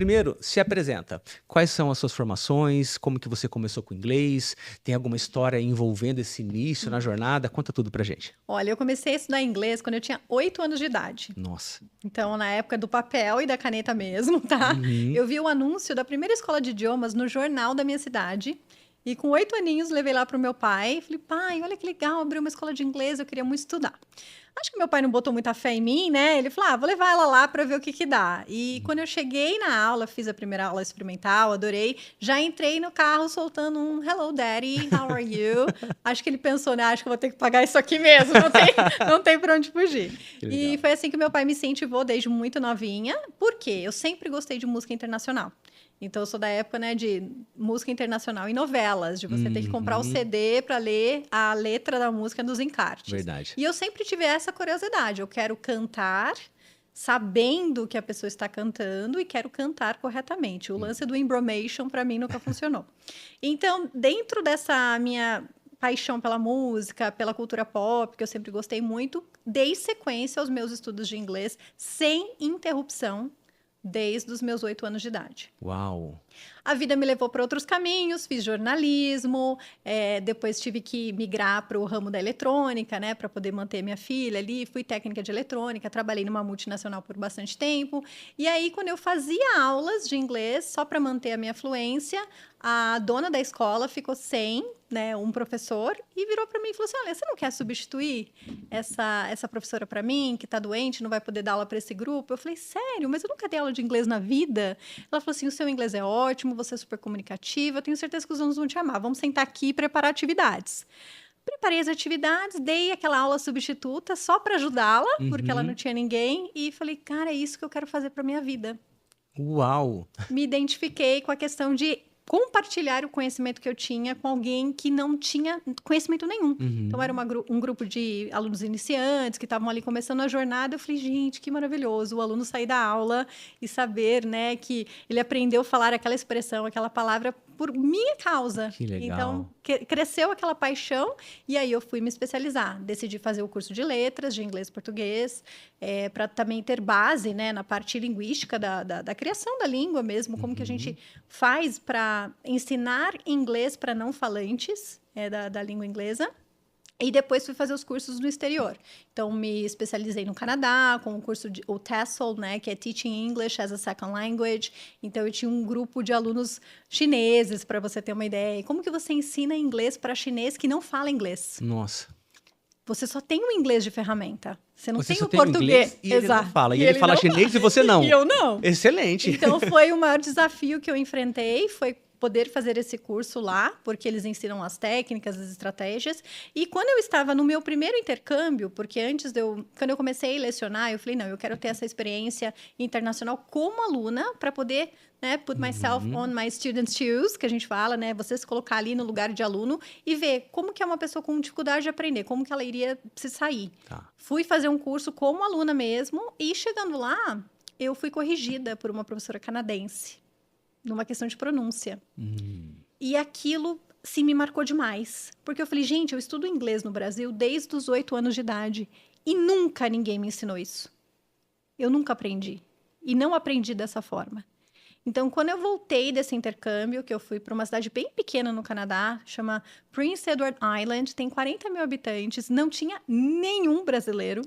Primeiro, se apresenta. Quais são as suas formações? Como que você começou com o inglês? Tem alguma história envolvendo esse início na jornada? Conta tudo pra gente. Olha, eu comecei a estudar inglês quando eu tinha 8 anos de idade. Nossa. Então, na época do papel e da caneta mesmo, tá? Uhum. Eu vi o anúncio da primeira escola de idiomas no jornal da minha cidade. E com 8 aninhos, levei lá pro meu pai. Falei, pai, olha que legal, abriu uma escola de inglês, eu queria muito estudar. Acho que meu pai não botou muita fé em mim, né? Ele falou, vou levar ela lá para ver o que que dá. E quando eu cheguei na aula, fiz a primeira aula experimental, adorei. Já entrei no carro soltando um Hello, Daddy, how are you? Acho que ele pensou, né? Acho que eu vou ter que pagar isso aqui mesmo, não tem para onde fugir. E foi assim que meu pai me incentivou desde muito novinha. Por quê? Eu sempre gostei de música internacional. Então, eu sou da época, né, de música internacional e novelas, de você ter que comprar o CD para ler a letra da música nos encartes. Verdade. E eu sempre tive essa curiosidade. Eu quero cantar sabendo que a pessoa está cantando e quero cantar corretamente. O lance do embromation, para mim, nunca funcionou. Então, dentro dessa minha paixão pela música, pela cultura pop, que eu sempre gostei muito, dei sequência aos meus estudos de inglês sem interrupção, desde os meus 8 anos de idade. Uau! A vida me levou para outros caminhos, fiz jornalismo, depois tive que migrar para o ramo da eletrônica, né, para poder manter minha filha ali, fui técnica de eletrônica, trabalhei numa multinacional por bastante tempo, e aí quando eu fazia aulas de inglês, só para manter a minha fluência, a dona da escola ficou sem, né, um professor, e virou para mim e falou assim, olha, você não quer substituir essa professora para mim, que está doente, não vai poder dar aula para esse grupo? Eu falei, sério? Mas eu nunca dei aula de inglês na vida? Ela falou assim, o seu inglês é ótimo, você é super comunicativa, eu tenho certeza que os alunos vão te amar. Vamos sentar aqui e preparar atividades. Preparei as atividades, dei aquela aula substituta só para ajudá-la, porque ela não tinha ninguém, e falei, cara, é isso que eu quero fazer para minha vida. Uau! Me identifiquei com a questão de compartilhar o conhecimento que eu tinha com alguém que não tinha conhecimento nenhum. Então, era um grupo de alunos iniciantes que estavam ali começando a jornada. Eu falei, gente, que maravilhoso o aluno sair da aula e saber, né, que ele aprendeu a falar aquela expressão, aquela palavra por minha causa. Que legal. Então, cresceu aquela paixão e aí eu fui me especializar. Decidi fazer o curso de letras, de inglês e português, para também ter base, né, na parte linguística da criação da língua mesmo, como que a gente faz para ensinar inglês para não falantes da língua inglesa. E depois fui fazer os cursos no exterior. Então, me especializei no Canadá, com o curso o TESOL, né, que é Teaching English as a Second Language. Então, eu tinha um grupo de alunos chineses, para você ter uma ideia. E como que você ensina inglês para chinês que não fala inglês? Nossa. Você só tem o inglês de ferramenta. Você não Você tem só o tem português. inglês e ele não fala. E ele fala não chinês e você não. E eu não. Excelente. Então, foi o maior desafio que eu enfrentei, foi poder fazer esse curso lá, porque eles ensinam as técnicas, as estratégias. E quando eu estava no meu primeiro intercâmbio, porque quando eu comecei a lecionar, eu falei, não, eu quero ter essa experiência internacional como aluna, para poder, né, put myself on my students' shoes, que a gente fala, né, você se colocar ali no lugar de aluno e ver como que é uma pessoa com dificuldade de aprender, como que ela iria se sair. Tá. Fui fazer um curso como aluna mesmo, e chegando lá, eu fui corrigida por uma professora canadense, numa questão de pronúncia. E aquilo se me marcou demais. Porque eu falei, gente, eu estudo inglês no Brasil desde os 8 anos de idade. E nunca ninguém me ensinou isso. Eu nunca aprendi. E não aprendi dessa forma. Então, quando eu voltei desse intercâmbio, que eu fui para uma cidade bem pequena no Canadá, chama Prince Edward Island, tem 40 mil habitantes, não tinha nenhum brasileiro.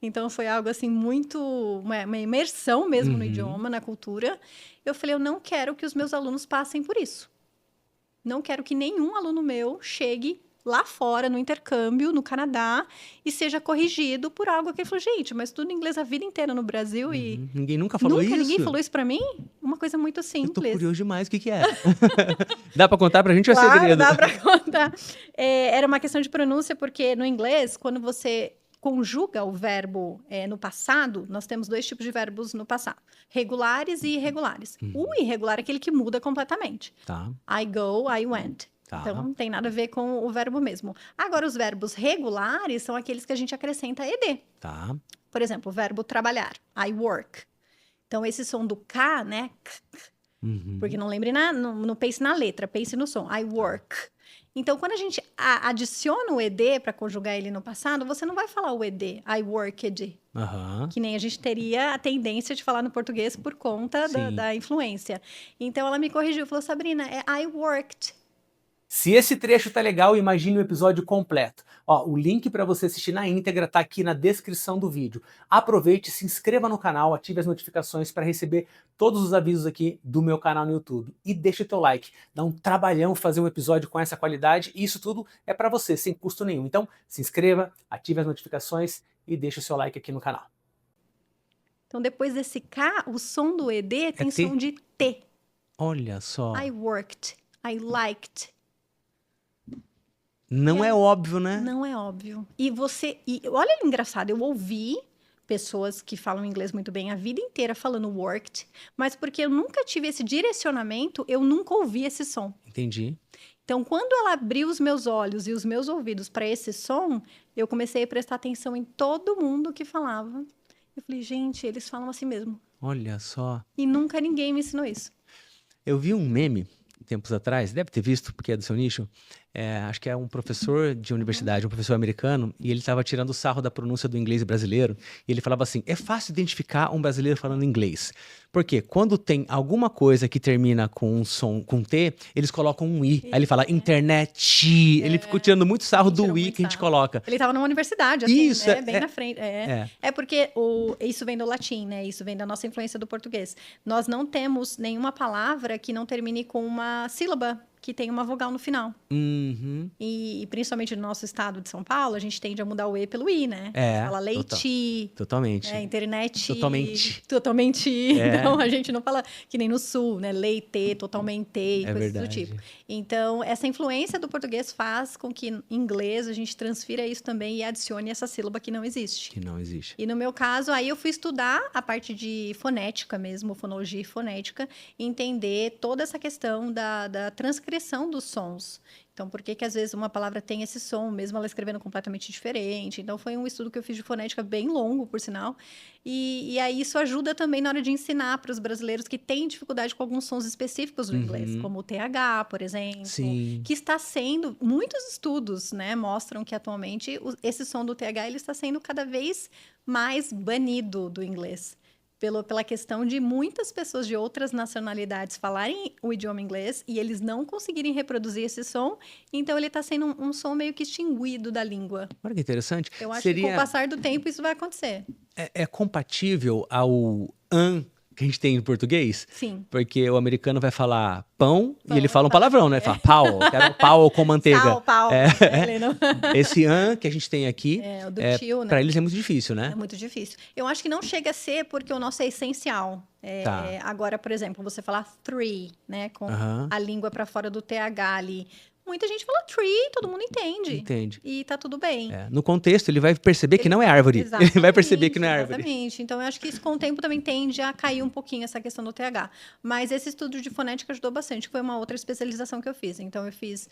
Então, foi algo assim muito... Uma imersão mesmo no idioma, na cultura. Eu falei, eu não quero que os meus alunos passem por isso. Não quero que nenhum aluno meu chegue lá fora, no intercâmbio, no Canadá, e seja corrigido por algo que ele falou, gente, mas tudo em inglês a vida inteira no Brasil e... Ninguém nunca falou isso? Ninguém falou isso pra mim? Uma coisa muito Eu tô simples. curioso demais, o que que é? Dá pra contar pra gente ou é Claro, segredo? dá pra contar. Era uma questão de pronúncia, porque no inglês, quando você conjuga o verbo no passado, nós temos 2 tipos de verbos no passado, regulares e irregulares. O irregular é aquele que muda completamente. Tá. I go, I went. Tá. Então, não tem nada a ver com o verbo mesmo. Agora, os verbos regulares são aqueles que a gente acrescenta ed. Tá. Por exemplo, o verbo trabalhar, I work. Então, esse som do K, né? Porque não lembre não pense na letra, pense no som. I work. Então, quando a gente adiciona o ED para conjugar ele no passado, você não vai falar o ED, I worked, que nem a gente teria a tendência de falar no português por conta da influência. Então, ela me corrigiu, falou, Sabrina, é I worked. Se esse trecho tá legal, imagine o episódio completo. Ó, o link para você assistir na íntegra tá aqui na descrição do vídeo. Aproveite, se inscreva no canal, ative as notificações para receber todos os avisos aqui do meu canal no YouTube. E deixa o teu like. Dá um trabalhão fazer um episódio com essa qualidade e isso tudo é para você, sem custo nenhum. Então, se inscreva, ative as notificações e deixa o seu like aqui no canal. Então, depois desse K, o som do ED tem som de T. Olha só. I worked, I liked. Não é óbvio, né? Não é óbvio. E olha que engraçado, eu ouvi pessoas que falam inglês muito bem a vida inteira falando worked, mas porque eu nunca tive esse direcionamento, eu nunca ouvi esse som. Entendi. Então, quando ela abriu os meus olhos e os meus ouvidos para esse som, eu comecei a prestar atenção em todo mundo que falava. Eu falei, gente, eles falam assim mesmo. Olha só. E nunca ninguém me ensinou isso. Eu vi um meme tempos atrás, deve ter visto, porque é do seu nicho, acho que é um professor de universidade, um professor americano, e ele estava tirando sarro da pronúncia do inglês brasileiro, e ele falava assim, é fácil identificar um brasileiro falando inglês, porque quando tem alguma coisa que termina com um som, com T, eles colocam um I, aí ele fala internet, ele ficou tirando muito sarro do I que a gente coloca. Ele estava numa universidade, assim, isso, né? Bem na frente. É porque isso vem do latim, né? Isso vem da nossa influência do português. Nós não temos nenhuma palavra que não termine com uma sílaba que tem uma vogal no final. E principalmente no nosso estado de São Paulo, a gente tende a mudar o E pelo I, né? Fala leite. Totalmente. Internet. Totalmente. Então, a gente não fala que nem no sul, né? Leite, totalmente, coisas do tipo. Então, essa influência do português faz com que em inglês a gente transfira isso também e adicione essa sílaba que não existe. Que não existe. E no meu caso, aí eu fui estudar a parte de fonética mesmo, fonologia e fonética, e entender toda essa questão da transcrição dos sons. Então, por que às vezes uma palavra tem esse som, mesmo ela escrevendo completamente diferente? Então, foi um estudo que eu fiz de fonética bem longo, por sinal. E aí isso ajuda também na hora de ensinar para os brasileiros que têm dificuldade com alguns sons específicos do inglês, como o TH, por exemplo. Sim. Que está sendo... Muitos estudos, né, mostram que atualmente esse som do TH ele está sendo cada vez mais banido do inglês. Pela questão de muitas pessoas de outras nacionalidades falarem o idioma inglês e eles não conseguirem reproduzir esse som, então ele está sendo um som meio que extinguido da língua. Olha que interessante. Eu acho que com o passar do tempo isso vai acontecer. É compatível ao que a gente tem em português? Sim. Porque o americano vai falar pão e ele fala um palavrão, né? Fala pau, quero pau com manteiga. Pau. Esse que a gente tem aqui, o do tio, né? Para eles é muito difícil, né? É muito difícil. Eu acho que não chega a ser porque o nosso é essencial. Agora, por exemplo, você falar three, né? Com a língua para fora do TH ali. Muita gente fala tree, todo mundo entende. E tá tudo bem. No contexto, ele vai perceber que não é árvore. Exatamente, ele vai perceber que não é árvore. Exatamente. Então, eu acho que isso, com o tempo, também tende a cair um pouquinho essa questão do TH. Mas esse estudo de fonética ajudou bastante. Foi uma outra especialização que eu fiz. Então, eu fiz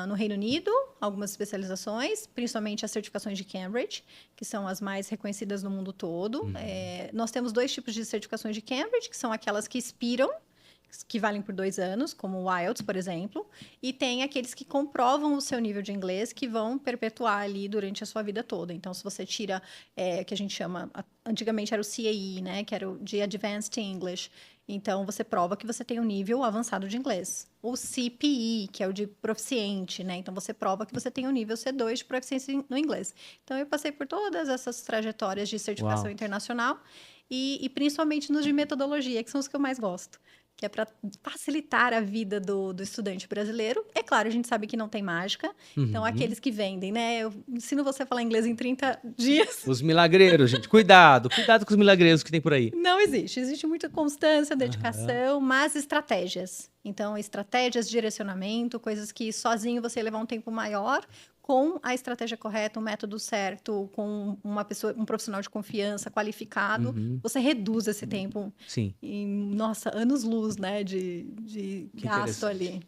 no Reino Unido algumas especializações, principalmente as certificações de Cambridge, que são as mais reconhecidas no mundo todo. Nós temos 2 tipos de certificações de Cambridge, que são aquelas que expiram, que valem por 2 anos, como o IELTS, por exemplo, e tem aqueles que comprovam o seu nível de inglês, que vão perpetuar ali durante a sua vida toda. Então, se você tira, que a gente chama, antigamente era o CAE, né, que era o de Advanced English, então você prova que você tem um nível avançado de inglês. O CPE, que é o de proficiente, né, então você prova que você tem um nível C2 de proficiência no inglês. Então, eu passei por todas essas trajetórias de certificação internacional e principalmente nos de metodologia, que são os que eu mais gosto, que é para facilitar a vida do estudante brasileiro. É claro, a gente sabe que não tem mágica. Então, aqueles que vendem, né? Eu ensino você a falar inglês em 30 dias. Os milagreiros, gente. Cuidado com os milagreiros que tem por aí. Não existe. Existe muita constância, dedicação, mas estratégias. Então, estratégias, direcionamento, coisas que sozinho você ia levar um tempo maior, com a estratégia correta, o método certo, com uma pessoa, um profissional de confiança, qualificado, você reduz esse tempo. Sim. Em, nossa, anos-luz, né, de gasto ali.